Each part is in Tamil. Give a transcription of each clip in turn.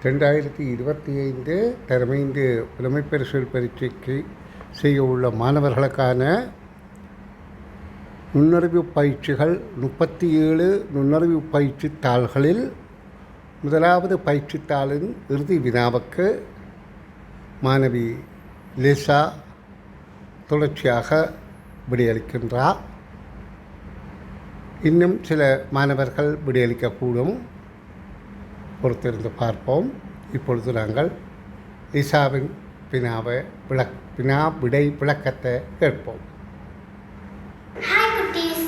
2025 தரமைந்து புலமைப்பரிசில் பரீட்சைக்கு செய்ய உள்ள மாணவர்களுக்கான நுண்ணறிவு பயிற்சிகள் 37 நுண்ணறிவு பயிற்சி தாள்களில் முதலாவது பயிற்சித்தாளின் இறுதி வினாவுக்கு மாணவி லிசா தொடர்ச்சியாக விடையளிக்கின்றார். இன்னும் சில மாணவர்கள் விடையளிக்கக்கூடும், பொறுத்திருந்து பார்ப்போம். இப்பொழுது நாங்கள் லிசாவின் வினா விடை விளக்கத்தை கேட்போம். ஹாய் குட்டீஸ்,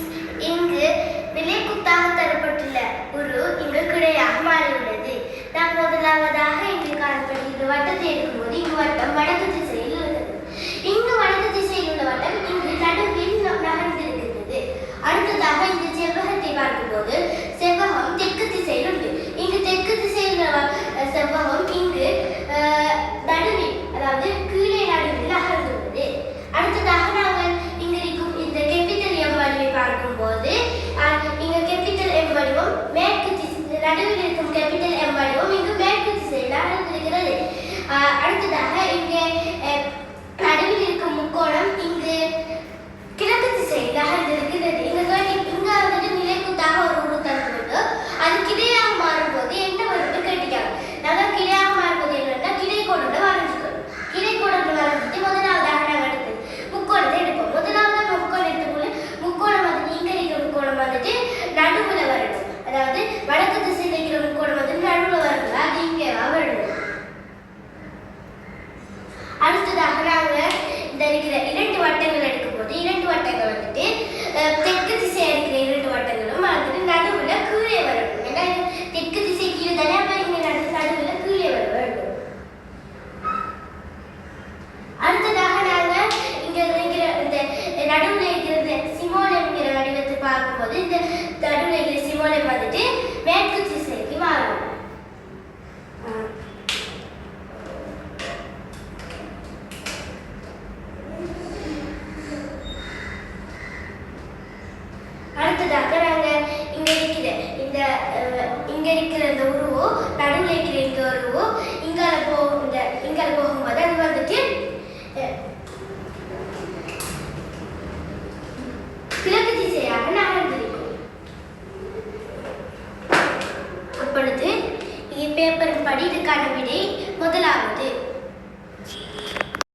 இங்கு விலை குத்தாக தரப்பட்டுள்ள ஒரு இங்கு கிடையாக மாறியுள்ளது. நாம் முதலாவதாக இங்கு காணப்படுகிற வட்டத்தை எடுக்கும்போது இங்கு வட்டம் வடக்கு திசையில் உள்ளது. இங்கு வடக்கு திசையில் உள்ள வட்டம் இங்கு நடுவில் நகர்ந்திருக்கிறது. அடுத்ததாக இந்த செவ்வகத்தை பார்க்கும்போது செவ்வகம் தெற்கு திசையில் உண்டு. இங்கு தெற்கு திசையில் உள்ள செவ்வகம் இங்கு நடுவில், அதாவது கீழே நடுவில் நகர்ந்துள்ளது. அடுத்ததாக நாங்கள் இங்கு இருக்கும் இந்த கேபிட்டல் எம் வடிவை பார்க்கும்போது இங்கு கேபிட்டல் எம் வடிவம் மேற்கு திசை, நடுவில் இருக்கும் கேபிட்டல் எம் வடிவம் இங்கு மேற்கு திசையில் நகர்ந்திருக்கிறது. அடுத்ததாக இங்கே நடுவில் இருக்கும் முக்கோணம் இங்கு கிழக்கு திசையில் நகர்ந்திருக்கிறது. இங்க வந்துட்டு நிலைக்குத்தாக ஒரு உரு தந்துள்ளது. அது கிடையாக மாறும்போது என்ன வருது கேட்டிருக்காங்க. நாங்கள் கிடையாக மாறும்போது என்னன்னா கிடை கோடு வரைஞ்சுக்கணும். கிடை கோடு வரைஞ்சிட்டு முதலாவதாக நாங்கள் எடுத்து முக்கோணத்தை எடுப்போம். முதலாவது முக்கோணம் எடுத்துக்கொள்ள முக்கோணம் வந்து இங்க இருக்கிற முக்கோணம் வந்துட்டு நடுவுல வரணும். அதாவது வடக்கு திசையில் இருக்கிற முக்கோணம் வந்து நடுவுல வரணும். அது இங்கே வரணும். அடுத்ததாக நாங்கள் இந்த இருக்கிற 2 வட்டங்கள் எடுக்கும்போது 2 வட்டங்கள் வந்துட்டு தெற்கு திசையா இருக்கிற 2 வட்டங்களும் வந்துட்டு நடுவுல கீழே வரணும். ஏன்னா தெற்கு திசை கீழே தானே, அப்ப இங்க நடுவுல கீழே வரணும். அடுத்ததாக நாங்க இங்க இருக்கிற இந்த நடுவுல இருக்கிற சிமோன் என்கிற வடிவத்தை பார்க்கும்போது இந்த நடுவுல இருக்கிற சிமோனை வந்துட்டு மேற்கு திசைக்கு மாறும். அடுத்ததாக நாங்க இங்க இருக்கிற இந்த உருவோ நடுவுல இருக்கிற இந்த உருவோ இங்கால போகும்போது அது வந்துட்டு கிழக்கு திசையாக நகர்ந்திருக்கும். அப்பொழுது பேப்பரின் படி இதுக்கான விடை முதலாவது